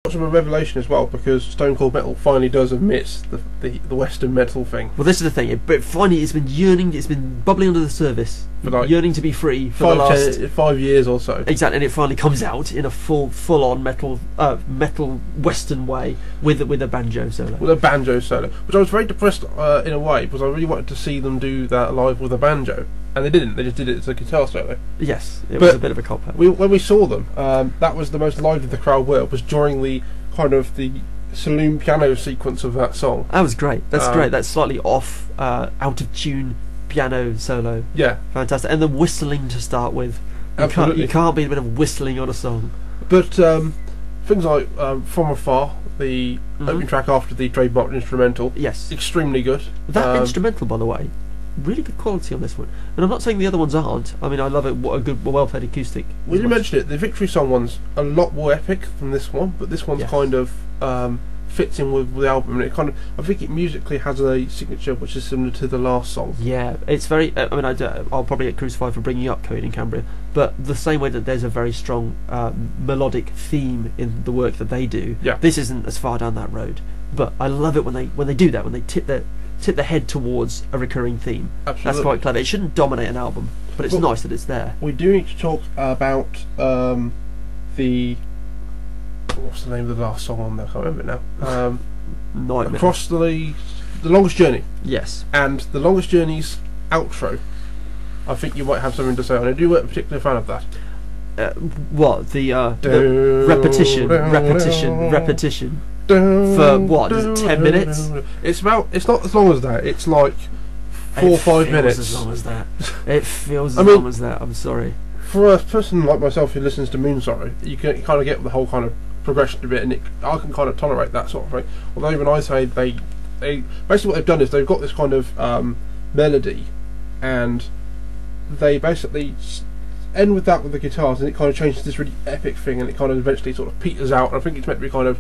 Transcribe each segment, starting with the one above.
much of a revelation as well, because Stone Cold Metal finally does admit the Western metal thing. Well, this is the thing. But finally, it's been yearning. It's been bubbling under the surface, For like yearning to be free for the last 5 years or so. Exactly, and it finally comes out in a full-on metal Western way with a banjo solo. With a banjo solo, which I was very depressed in a way, because I really wanted to see them do that live with a banjo, and they didn't. They just did it as a guitar solo. Yes, it was a bit of a cop-out. When we saw them, that was the most lively the crowd were. Was during the saloon piano sequence of that song. That was great. That's great. That's slightly off, out of tune piano solo. Yeah, fantastic. And the whistling to start with. You can't beat a bit of whistling on a song. But things like From Afar, the opening track after the trademark instrumental. Yes, extremely good. That instrumental, by the way, really good quality on this one. And I'm not saying the other ones aren't. I mean, I love it. What a good, well-played acoustic. Well, you mentioned it. The Victory Song one's a lot more epic than this one, but this one's kind of fits in with the album. And it I think it musically has a signature which is similar to the last song. Yeah, it's very. I mean, I'll probably get crucified for bringing up Coheed and Cambria, but the same way that there's a very strong melodic theme in the work that they do. Yeah. This isn't as far down that road, but I love it when they do that, when they tip the head towards a recurring theme. Absolutely. That's quite clever. It shouldn't dominate an album, but it's nice that it's there. We do need to talk about the what's the name of the last song on there? I can't remember it now. Across the Longest Journey. Yes. And the Longest Journey's outro. I think you might have something to say on it. You weren't a particular fan of that. What the repetition for what? Is it 10 minutes? It's not as long as that. It's like 4 or 5 minutes. As long as that. It feels as long as that. I'm sorry. For a person like myself who listens to Moonsorrow, you can kind of get the whole kind of progression of it, and I can kind of tolerate that sort of thing. Although even I say they basically what they've done is they've got this kind of melody, and they basically end with that with the guitars, and it kind of changes to this really epic thing, and it kind of eventually sort of peters out. And I think it's meant to be kind of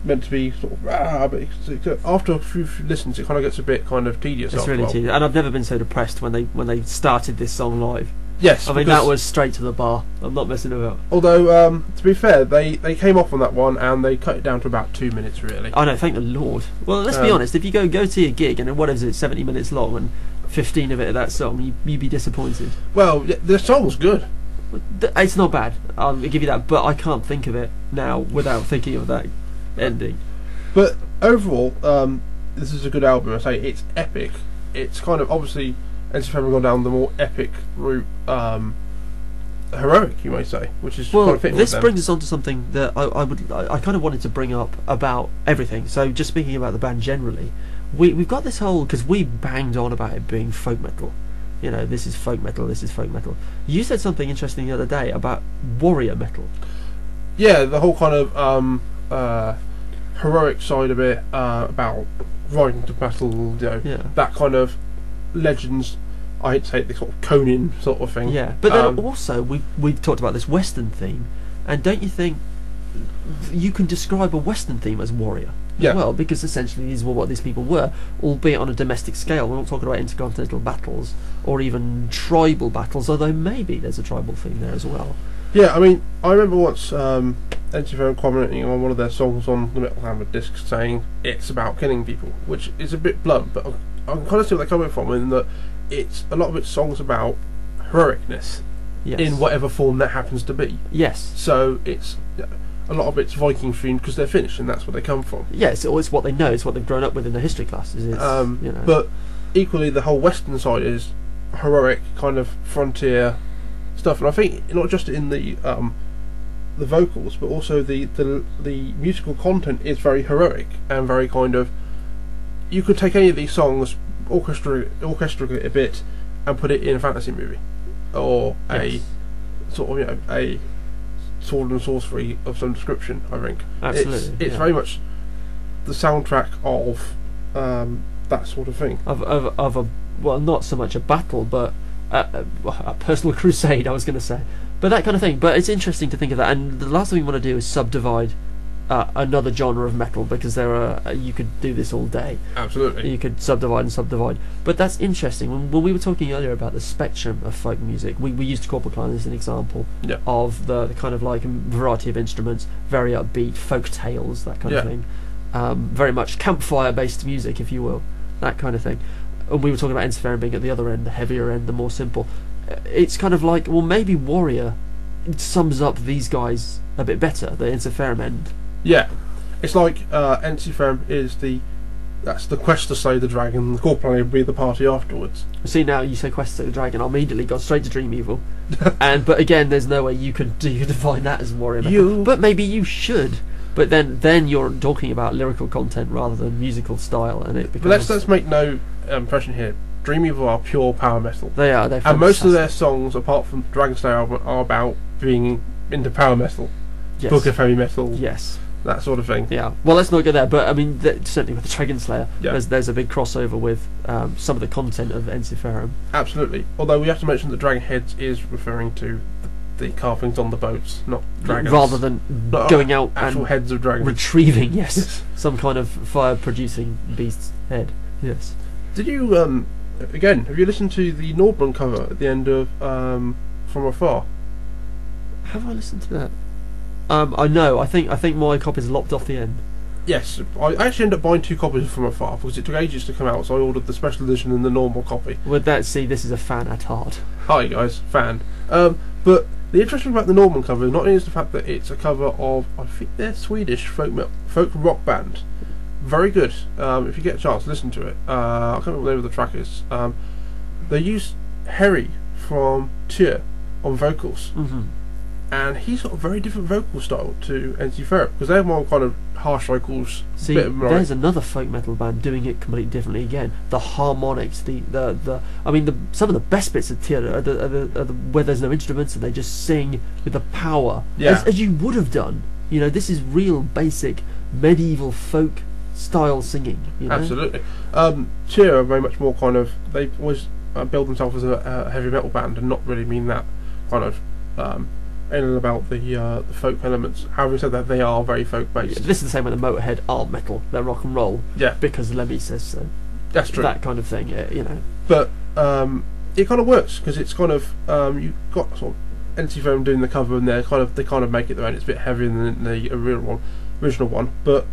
meant to be sort of but after a few listens it kind of gets a bit kind of tedious. It's really tedious, and I've never been so depressed when they started this song live. Yes, I mean that was straight to the bar. I'm not messing about. Although to be fair, they came off on that one and they cut it down to about 2 minutes really. I know, thank the Lord. Well, let's be honest. If you go to a gig and what is it, 70 minutes long, and 15 of it of that song, you'd be disappointed. Well, the song's good. It's not bad, I'll give you that, but I can't think of it now without thinking of that ending. But overall, this is a good album. I say it's epic. It's kind of obviously Ensiferum gone down the more epic route, heroic, you may say, which is kind of fitting this with them. brings us on to something that I kind of wanted to bring up about everything. So just speaking about the band generally, we've got this whole, because we banged on about it being folk metal. You know, this is folk metal, this is folk metal. You said something interesting the other day about warrior metal. Yeah, the whole kind of heroic side of it, about riding to battle, that kind of legends. I hate to say it, the sort of Conan sort of thing. Yeah, but then also we've talked about this Western theme, and don't you think you can describe a Western theme as warrior? Yeah. Well, because essentially these were what these people were, albeit on a domestic scale. We're not talking about intercontinental battles or even tribal battles, although maybe there's a tribal theme there as well. Yeah, I mean, I remember once Ensiferum commenting on one of their songs on the Metal Hammer disc saying it's about killing people, which is a bit blunt, but I can kind of see where they're coming from, in that it's a lot of its songs about heroicness in whatever form that happens to be. Yes. So it's a lot of it's Viking themed because they're Finnish and that's where they come from. Yes, it's what they know, it's what they've grown up with in their history classes. But equally, the whole Western side is heroic, kind of frontier stuff, and I think not just in the vocals, but also the musical content is very heroic and very kind of. You could take any of these songs, orchestrate it a bit, and put it in a fantasy movie, or a sort of a sword and sorcery of some description. I think absolutely, it's very much the soundtrack of that sort of thing. Of a well, not so much a battle, but a personal crusade. I was going to say, but that kind of thing. But it's interesting to think of that. And the last thing we want to do is subdivide another genre of metal, because there are you could do this all day. Absolutely. You could subdivide and subdivide. But that's interesting. When we were talking earlier about the spectrum of folk music, we used Corporal Klein as an example of the kind of like variety of instruments, very upbeat, folk tales, that kind of thing. Very much campfire-based music, if you will, that kind of thing. And we were talking about Ensiferum being at the other end, the heavier end, the more simple. It's kind of like, well, maybe Warrior sums up these guys a bit better, the Ensiferum end. Yeah, it's like Ensiferum is that's the quest to slay the dragon. The Corporal will be the party afterwards. See, now you say quest to slay the dragon, I immediately got straight to Dream Evil. But again, there's no way you could define that as Warrior metal. But maybe you should. But then you're talking about lyrical content rather than musical style, and it becomes. But let's make no impression here. Dream Evil are pure power metal. They are. They're and most of their songs, apart from Dragon Slayer album, are about being into power metal, book of heavy metal. Yes. That sort of thing. Yeah. Well, let's not go there. But I mean, certainly with the Dragon Slayer, yeah. there's a big crossover with some of the content of Ensiferum. Absolutely. Although we have to mention that Dragon Heads is referring to the carvings on the boats, not dragons. Rather than not going out actual and heads of dragons. Retrieving, yes, some kind of fire-producing beast's head. Yes. Did you again? Have you listened to the Nordman cover at the end of From Afar? Have I listened to that? I know. I think my copy's lopped off the end. Yes, I actually ended up buying 2 copies of From Afar because it took ages to come out, so I ordered the special edition and the normal copy. With that, see, this is a fan at heart. Hi guys, fan. But the interesting thing about the Norman cover not only is the fact that it's a cover of, I think they're Swedish folk rock band. Very good. If you get a chance, listen to it. I can't remember what the name of the track is. They used Harry from Tyr on vocals. Mm-hmm. And he's got a very different vocal style to Ensiferum because they're more kind of harsh vocals. See, there's another folk metal band doing it completely differently again. The harmonics, I mean, some of the best bits of Tyr are where there's no instruments and they just sing with the power, as you would have done. You know, this is real basic medieval folk style singing. You know? Absolutely. Tyr are very much more kind of, they always build themselves as a heavy metal band and not really mean that kind of. And about the folk elements. However, said that they are very folk based. Yeah, this is the same with the Motorhead aren't metal; they're rock and roll. Yeah, because Lemmy says so. That's true. That kind of thing, you know. But it kind of works because it's kind of you've got sort of Ensiferum doing the cover, and they kind of make it their own. It's a bit heavier than the original one, but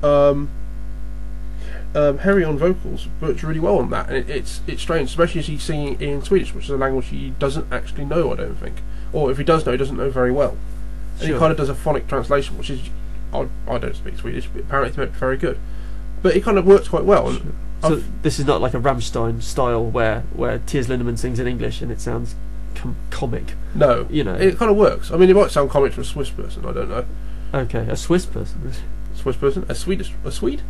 Harry on vocals works really well on that, and it's strange, especially as he's singing in Swedish, which is a language he doesn't actually know. I don't think. Or if he does know, he doesn't know very well. And he kind of does a phonic translation, which is... I don't speak Swedish, but apparently it's very good. But it kind of works quite well. Sure. So this is not like a Rammstein style where Tiers Lindemann sings in English and it sounds comic. No. You know. It kind of works. I mean, it might sound comic to a Swiss person, I don't know. Okay, a Swiss person. Swiss person? A Swede? A Swede?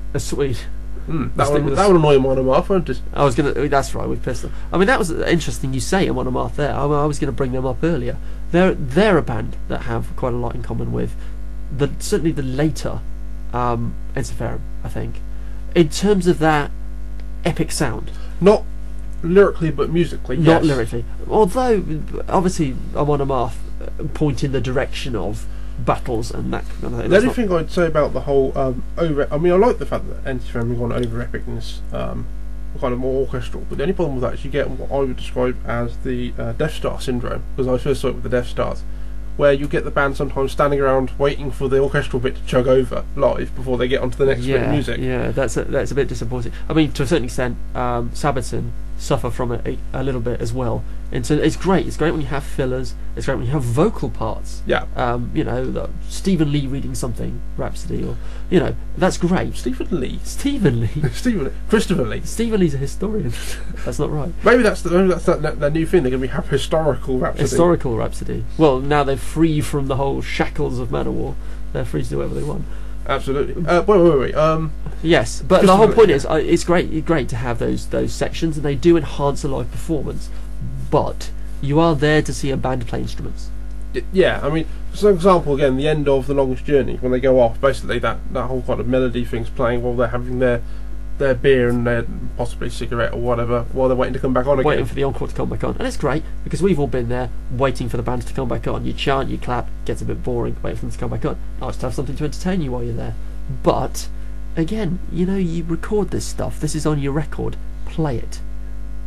That would annoy him on a mark, won't it? I was gonna. That's right, with pistol. I mean, that was interesting. You say him on a mark there. I was going to bring them up earlier. They're a band that have quite a lot in common with certainly the later Ensiferum, I think, in terms of that epic sound. Not lyrically, but musically. Not lyrically, although obviously Amon Amarth point in the direction of battles and that kind of thing. The only thing I'd say about the whole over... I mean, I like the fact that Ensiferum has gone over epicness, kind of more orchestral, but the only problem with that is you get what I would describe as the Death Star syndrome, because I first saw it with the Death Stars, where you get the band sometimes standing around waiting for the orchestral bit to chug over live before they get onto the next bit of music. Yeah, that's a bit disappointing. I mean, to a certain extent, Sabaton suffer from it a little bit as well. And so it's great. It's great when you have fillers. It's great when you have vocal parts. Yeah. You know, Stephen Lee reading something, Rhapsody, or that's great. Stephen Lee. Christopher Lee. Stephen Lee's a historian. That's not right. Maybe that's that new thing. They're going to have historical Rhapsody. Historical Rhapsody. Well, now they're free from the whole shackles of Manowar. They're free to do whatever they want. Absolutely. Wait. Yes, but the whole point is, it's great to have those sections, and they do enhance a live performance. But you are there to see a band play instruments. Yeah, I mean, for example, again, the end of The Longest Journey, when they go off, basically that whole kind of melody thing's playing while they're having their beer and their possibly cigarette or whatever, while they're waiting to come back on again. Waiting for the encore to come back on. And it's great, because we've all been there, waiting for the band to come back on. You chant, you clap, gets a bit boring, wait for them to come back on. Nice to have something to entertain you while you're there. But again, you record this stuff. This is on your record. Play it.